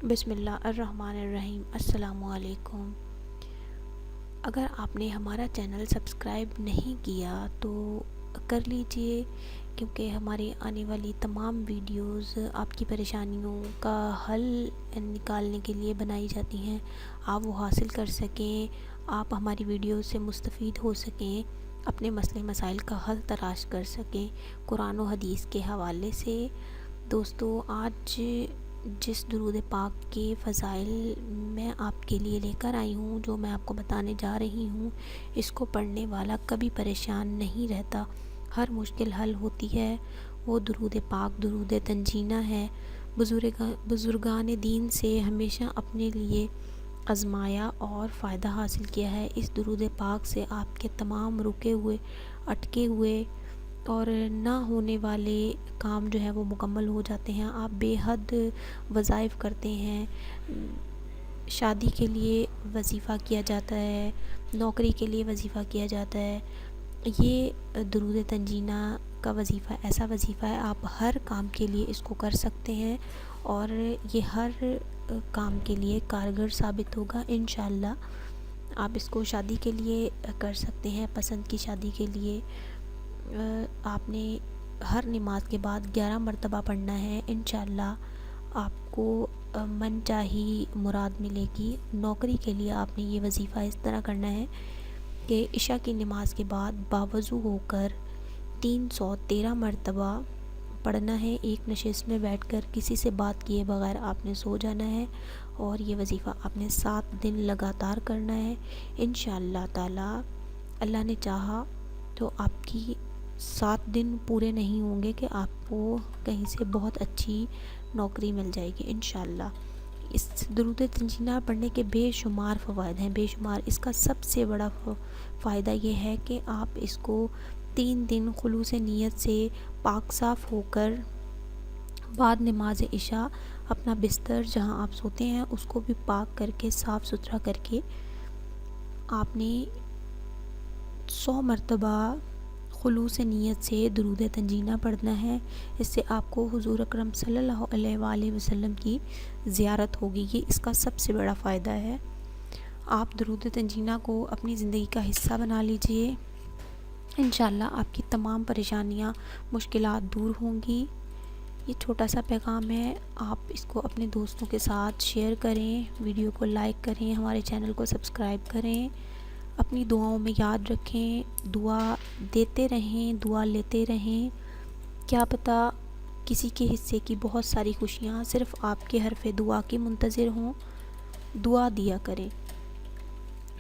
بسم اللہ الرحمن الرحیم۔ السلام علیکم۔ اگر آپ نے ہمارا چینل سبسکرائب نہیں کیا تو کر لیجئے، کیونکہ ہماری آنے والی تمام ویڈیوز آپ کی پریشانیوں کا حل نکالنے کے لیے بنائی جاتی ہیں، آپ وہ حاصل کر سکیں، آپ ہماری ویڈیو سے مستفید ہو سکیں، اپنے مسئلے مسائل کا حل تلاش کر سکیں قرآن و حدیث کے حوالے سے۔ دوستو، آج جس درود پاک کے فضائل میں آپ کے لیے لے کر آئی ہوں، جو میں آپ کو بتانے جا رہی ہوں، اس کو پڑھنے والا کبھی پریشان نہیں رہتا، ہر مشکل حل ہوتی ہے۔ وہ درود پاک درود تنجینہ ہے۔ بزرگان دین سے ہمیشہ اپنے لیے آزمایا اور فائدہ حاصل کیا ہے۔ اس درود پاک سے آپ کے تمام رکے ہوئے، اٹکے ہوئے اور نہ ہونے والے کام جو ہے وہ مکمل ہو جاتے ہیں۔ آپ بے حد وظائف کرتے ہیں، شادی کے لیے وظیفہ کیا جاتا ہے، نوکری کے لیے وظیفہ کیا جاتا ہے۔ یہ درود تنجینہ کا وظیفہ ایسا وظیفہ ہے، آپ ہر کام کے لیے اس کو کر سکتے ہیں اور یہ ہر کام کے لیے کارگر ثابت ہوگا انشاءاللہ۔ آپ اس کو شادی کے لیے کر سکتے ہیں، پسند کی شادی کے لیے آپ نے ہر نماز کے بعد 11 مرتبہ پڑھنا ہے، انشاءاللہ آپ کو من چاہی مراد ملے گی۔ نوکری کے لیے آپ نے یہ وظیفہ اس طرح کرنا ہے کہ عشاء کی نماز کے بعد باوضو ہو کر 313 مرتبہ پڑھنا ہے، ایک نشست میں بیٹھ کر کسی سے بات کیے بغیر آپ نے سو جانا ہے، اور یہ وظیفہ آپ نے 7 دن لگاتار کرنا ہے انشاءاللہ تعالی۔ اللہ نے چاہا تو آپ کی 7 دن پورے نہیں ہوں گے کہ آپ کو کہیں سے بہت اچھی نوکری مل جائے گی انشاءاللہ۔ اس درود تنجینہ پڑھنے کے بے شمار فوائد ہیں، بے شمار۔ اس کا سب سے بڑا فائدہ یہ ہے کہ آپ اس کو 3 دن خلوص نیت سے پاک صاف ہو کر بعد نماز عشاء اپنا بستر جہاں آپ سوتے ہیں اس کو بھی پاک کر کے صاف ستھرا کر کے آپ نے 100 مرتبہ خلوص نیت سے درود تنجینہ پڑھنا ہے۔ اس سے آپ کو حضور اکرم صلی اللہ علیہ وآلہ وسلم کی زیارت ہوگی، یہ اس کا سب سے بڑا فائدہ ہے۔ آپ درود تنجینہ کو اپنی زندگی کا حصہ بنا لیجئے، انشاءاللہ آپ کی تمام پریشانیاں مشکلات دور ہوں گی۔ یہ چھوٹا سا پیغام ہے، آپ اس کو اپنے دوستوں کے ساتھ شیئر کریں، ویڈیو کو لائک کریں، ہمارے چینل کو سبسکرائب کریں، اپنی دعاؤں میں یاد رکھیں، دعا دیتے رہیں، دعا لیتے رہیں۔ کیا پتہ کسی کے حصے کی بہت ساری خوشیاں صرف آپ کے حرف دعا کی منتظر ہوں۔ دعا دیا کریں،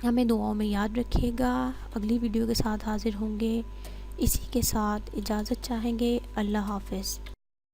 ہمیں دعاؤں میں یاد رکھیے گا۔ اگلی ویڈیو کے ساتھ حاضر ہوں گے، اسی کے ساتھ اجازت چاہیں گے۔ اللہ حافظ۔